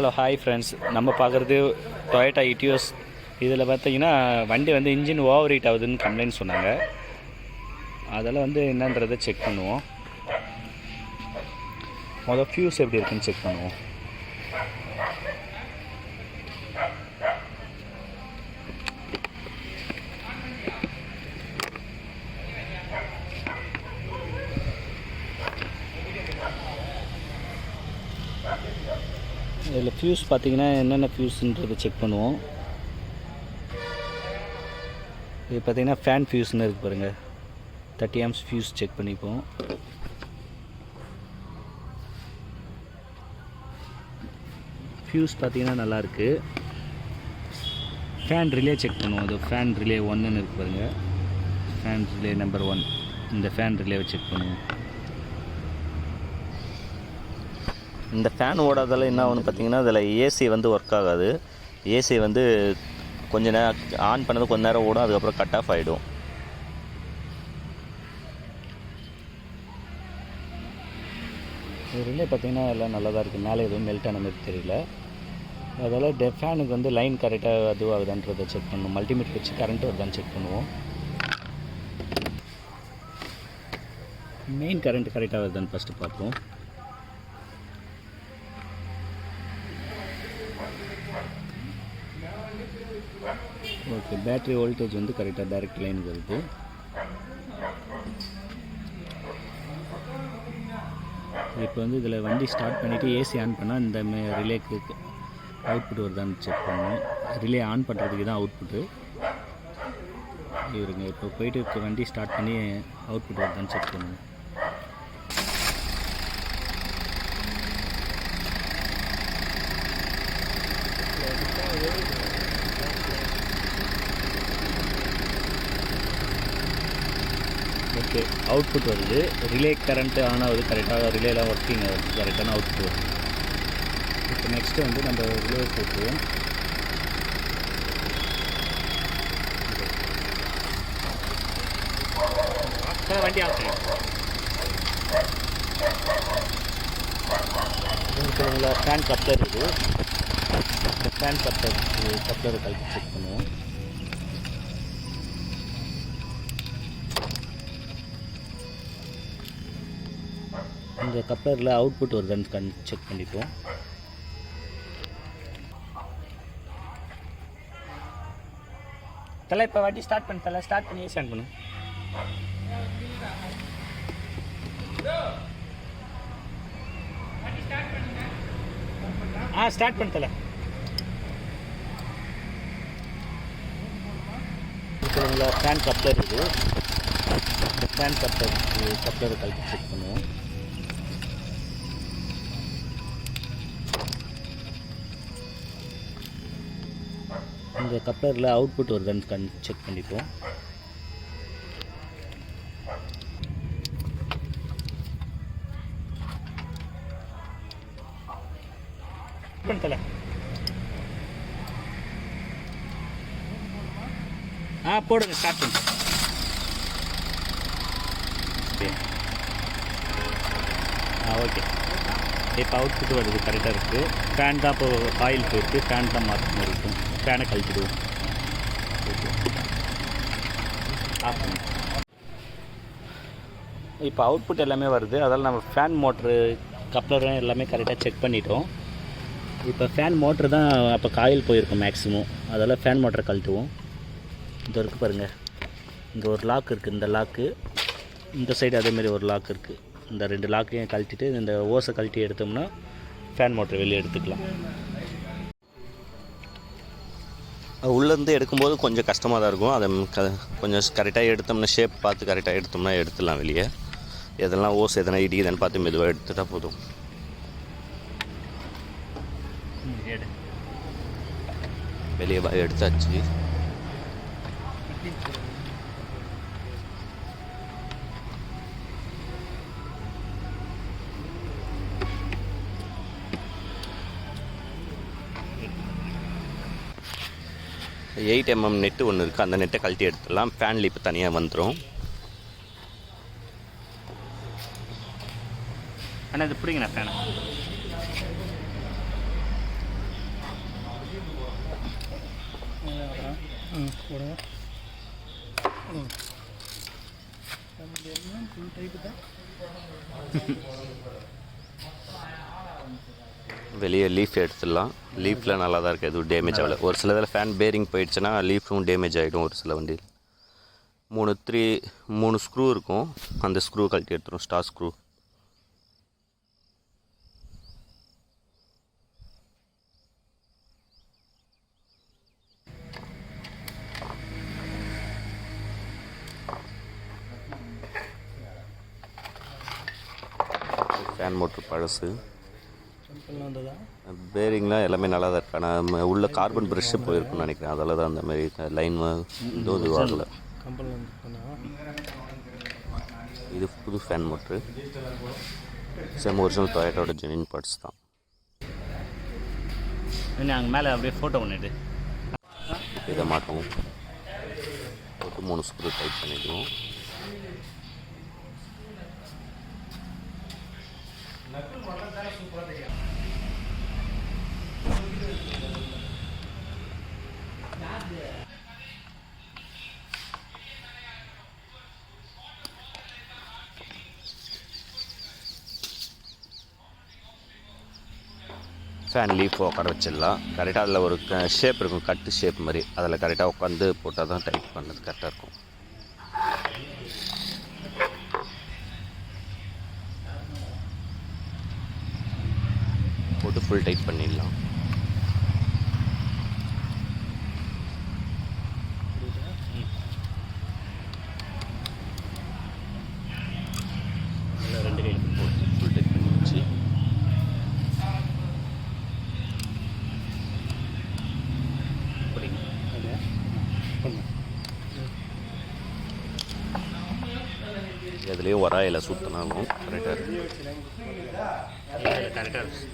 Hello hi friends, நம்ம பார்க்குறது Toyota Etios. இதில் பார்த்தீங்கன்னா வண்டி வந்து இன்ஜின் ஓவர் ஹீட் ஆகுதுன்னு கம்ப்ளைண்ட் சொன்னாங்க. அதெல்லாம் வந்து என்னன்றதை செக் பண்ணுவோம். முதல் ஃபியூஸ் எப்படி இருக்குன்னு செக் பண்ணுவோம். இதில் ஃபியூஸ் பார்த்தீங்கன்னா என்னென்ன ஃபியூஸ்ன்றதை செக் பண்ணுவோம். இது பார்த்தீங்கன்னா ஃபேன் ஃபியூஸ்ன்னு இருக்குது பாருங்கள். 30 amps ஃபியூஸ் செக் பண்ணிப்போம். ஃபியூஸ் பார்த்தீங்கன்னா நல்லாயிருக்கு. ஃபேன் ரிலே செக் பண்ணுவோம். அது ஃபேன் ரிலே 1ன்னு இருக்குது பாருங்கள். ஃபேன் ரிலே நம்பர் 1, இந்த ஃபேன் ரிலேவை செக் பண்ணுவோம். இந்த ஃபேன் ஓடாதால் என்ன ஆகுன்னு பார்த்தீங்கன்னா, இதில் ஏசி வந்து ஒர்க் ஆகாது. ஏசி வந்து கொஞ்சம் நேரம் ஆன் பண்ணது கொஞ்சம் நேரம் ஓடும், அதுக்கப்புறம் கட் ஆஃப் ஆகிடும். இது ரிலே பார்த்தீங்கன்னா எல்லாம் நல்லா தான் இருக்குது. மேலே எதுவும் மெல்ட் ஆன மாதிரி தெரியல. அதால் ஃபேனுக்கு வந்து லைன் கரெக்டாக அதுவாகுதான்றதை செக் பண்ணுவோம். மல்டிமீட்டர் வச்சு கரண்ட் வருதான்னு செக் பண்ணுவோம். மெயின் கரண்ட் கரெக்டாக வருதான்னு ஃபஸ்ட்டு பார்ப்போம். ஓகே, பேட்ரி வோல்டேஜ் வந்து கரெக்டாக டைரக்ட் லைன் வருது. இப்போ வந்து இதில் வண்டி ஸ்டார்ட் பண்ணிவிட்டு ஏசி ஆன் பண்ணால் இந்த ரிலேக்கு அவுட்புட் வருதான்னு செக் பண்ணுவோம். ரிலே ஆன் பண்ணுறதுக்கு தான் அவுட்புட்டு இவருங்க. இப்போ போயிட்டு வண்டி ஸ்டார்ட் பண்ணி அவுட்புட் வருதான்னு செக் பண்ணுவோம். ஓகே, அவுட்புட் வருது. ரிலே கரண்ட்டு ஆன் ஆகுது, கரெக்டாக ரிலேலாம் ஒர்க்கிங் ஆகுது, கரெக்டான அவுட்புட் வருது. இப்போ நெக்ஸ்ட்டு வந்து நம்ம ரிலே போட்டுருவோம். வண்டி ஆஃப் ஃபேன் கப்ளர் இருக்குது. இந்த ஃபேன் கப்ளரை கழித்து செக் பண்ணுவோம். இந்த கப்ளரில் அவுட்புட் வருதான்னு செக் பண்ணிப்போம். தலை இப்போ வாட்டி ஸ்டார்ட் பண்ணி தலை ஸ்டார்ட் பண்ணி ஏசி ஆன் பண்ணு. ஸ்டார்ட் பண்ண தலை. இப்போ ஃபேன் கப்ளர் இருக்குது. இந்த ஃபேன் கப்ளரை கழித்து செக் பண்ணுவோம். இந்த கப்ளரில் அவுட்புட் வருதான்னு செக் பண்ணிப்போம். பண்ணல போடுங்க, ஸ்டார்ட் பண்ணு. ஓகே, இப்போ அவுட்புட் வருது, கரெக்டாக இருக்குது. ஃபேன் தான் இப்போ ஆயில் போயிருக்கு, ஃபேன் தான் மாற்ற மாதிரி இருக்கும். ஃபேனை கழிச்சிடுவோம். இப்போ அவுட்புட் எல்லாமே வருது. அதனால் நம்ம ஃபேன் மோட்ரு கப்ளரும் எல்லாமே கரெக்டாக செக் பண்ணிட்டோம். இப்போ ஃபேன் மோட்ரு தான் அப்போ காயில் போயிருக்கும் மேக்ஸிமம். அதெல்லாம் ஃபேன் மோட்டரை கழட்டுவோம். இந்த இருக்குது பாருங்கள், இங்கே ஒரு லாக் இருக்குது. இந்த லாக்கு இந்த சைடு அதேமாரி ஒரு லாக் இருக்குது. இந்த 2 லாக்கையும் கழட்டிட்டு இந்த ஓஸை கழட்டி எடுத்தோம்னா ஃபேன் மோட்டரை வெளியே எடுத்துக்கலாம். உள்ளேருந்து எடுக்கும்போது கொஞ்சம் கஷ்டமாக தான் இருக்கும். அதை கொஞ்சம் கரெக்டாக எடுத்தோம்னா, ஷேப் பார்த்து கரெக்டாக எடுத்தோம்னா எடுத்துடலாம் வெளியே. எதெல்லாம் ஓஸ் எதனா இடிக்குதுன்னு பார்த்து மெதுவாக எடுத்துட்டால் போதும். வெளியே எடுத்தாச்சு. எயிட் mm நெட்டு ஒன்று இருக்குது. அந்த நெட்டை கழட்டி எடுத்துடலாம். ஃபேன் லீப்பு தனியாக வந்துடும். ஆனால் இது பிடிங்கண்ணா ஃபேனை. வெளியே லீஃப் எடுத்துடலாம். லீஃபில் நல்லா தான் இருக்குது, எதுவும் டேமேஜ் ஆகலை. ஒரு சில இதில் ஃபேன் பேரிங் போயிடுச்சுன்னா லீஃபும் டேமேஜ் ஆகிடும் ஒரு சில வண்டியில். 3 ஸ்க்ரூ இருக்கும், அந்த ஸ்க்ரூ கழட்டி எடுத்துரும், ஸ்டார் ஸ்க்ரூ. ஃபேன் மோட்ரு பழசு, பேரிங்லாம் எல்லாமே நல்லா தான் இருக்கு. ஆனால் உள்ள கார்பன் ப்ரெஷ்ஷு போயிருக்குன்னு நினைக்கிறேன், அதில் தான் அந்த மாதிரி லைன் இதுவாகலை. இது புது ஃபேன் மோட்ரு, சேம் ஒரிஜினல் டொயோட்டாவோட ஜெனின் பார்ட்ஸ் தான். அங்கே மேலே அப்படியே ஃபோட்டோ பண்ணிட்டு இதை மாட்டுவோம். போட்டு 3 ஸ்க்ரூ டைட் பண்ணிடுவோம். ஃபேன் லீஃப் உட்கார வச்சிடலாம். கரெக்டாக அதில் ஒரு ஷேப் இருக்கும், கட்டு ஷேப் மாதிரி, அதில் கரெக்டாக உட்காந்து போட்டால் தான் டைட் பண்ணது கரெக்டாக இருக்கும். போட்டு ஃபுல் டைட் பண்ணிடலாம். ரெண்டு கையில் போட்டு ஃபுல் டைட் பண்ணி வச்சு எதுலேயும் வராயில் சுற்றினாலும் கரெக்டாக இருக்கும். கரெக்டாக இருக்கும்.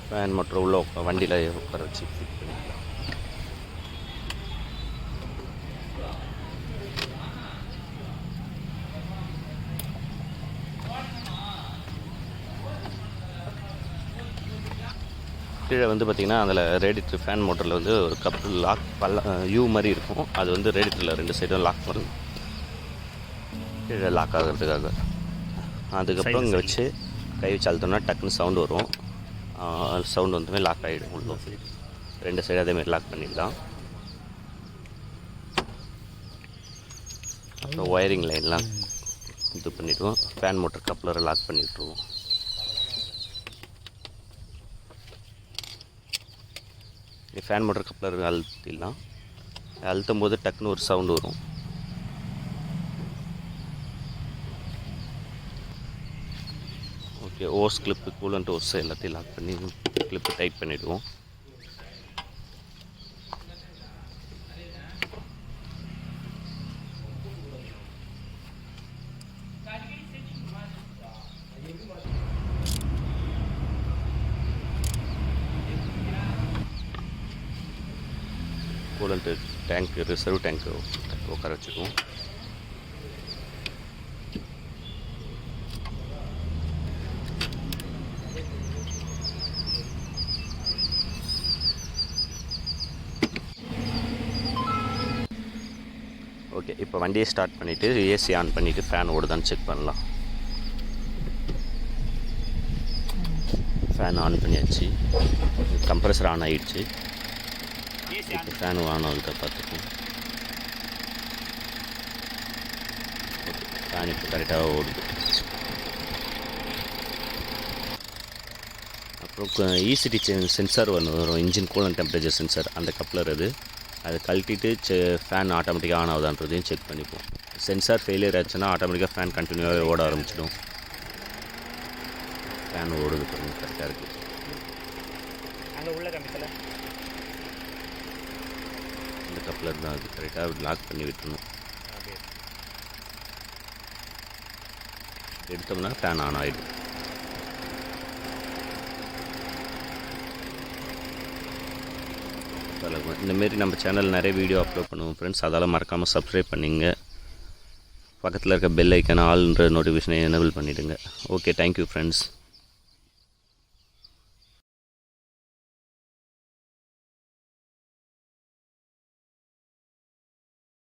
ஃபேன் மற்றும் உள்ள வண்டியில் உட்கார வச்சு ஃபிட் பண்ணிக்கலாம். கீழே வந்து பார்த்திங்கன்னா அதில் ரேடியேட்டர் ஃபேன் மோட்டரில் வந்து ஒரு கப்பு லாக் யூ மாதிரி இருக்கும், அது வந்து ரேடியேட்டரில் 2 சைடும் லாக் பண்ணும், கீழே லாக் ஆகிறதுக்காக. அதுக்கப்புறம் இங்கே வச்சு கை வச்சு அழுத்தோம்னா டக்குன்னு சவுண்டு வரும். சவுண்டு வந்துமே லாக் ஆகிடும். உள்ள 2 சைடு அதேமாதிரி லாக் பண்ணிடலாம். அப்புறம் ஒயரிங் லைன்லாம் இது பண்ணிவிடுவோம். ஃபேன் மோட்டர் கப்ளரை லாக் பண்ணி விட்ருவோம். ஃபேன் மோட்டர் கப்ளர் அழுத்திடலாம். அழுத்தும் போது டக்குன்னு ஒரு சவுண்டு வரும். Okay, hose clip, coolant hose எல்லாத்தையும் லாக் பண்ணி கிளிப்பு டைட் பண்ணிவிடுவோம். கூலண்ட்டு டேங்க்கு, ரிசர்வ் டேங்க்கு உட்கார வச்சுக்குவோம். ஓகே, இப்போ வண்டியை ஸ்டார்ட் பண்ணிவிட்டு ஏசி ஆன் பண்ணிவிட்டு ஃபேன் ஓடுதான்னு செக் பண்ணலாம். ஃபேன் ஆன் பண்ணியாச்சு, கம்ப்ரஸர் ஆன் ஆகிடுச்சு. இப்போ ஃபேன் ஆன் ஆகுதா பார்த்துக்கோங்க. ஓகே, ஃபேன் இப்போ கரெக்டாக ஓடுது. அப்புறம் இசிடி சென்சார் ஒன்று வரும், இன்ஜின் கூலண்ட் டெம்பரேச்சர் சென்சார், அந்த கப்ளர் அதை கழட்டிட்டு ஃபேன் ஆட்டோமேட்டிக்காக ஆன் ஆகுதான்றதையும் செக் பண்ணிப்போம். சென்சார் ஃபெயிலியர் ஆச்சுன்னா ஆட்டோமேட்டிக்காக ஃபேன் கண்டினியூவாக ஓட ஆரம்பிச்சிடும். ஃபேன் ஓடுது பாருங்க, கரெக்டாக இருக்குது. அங்கே உள்ள கம்பித்தில் இந்த கப்ளர் தான், அது கரெக்டாக லாக் பண்ணி விட்டுணும். எடுத்தோம்னா ஃபேன் ஆன் ஆகிடும். இந்தமாரி நம்ம சேனல் நிறைய வீடியோ அப்லோட் பண்ணுவோம் ஃப்ரெண்ட்ஸ், அதால் மறக்காமல் சப்ஸ்கிரைப் பண்ணிங்க. பக்கத்தில் இருக்க பெல் ஐக்கான ஆல்ன்ற நோட்டிஃபிகேஷனை எனேபிள் பண்ணிவிடுங்க. Okay, thank you friends.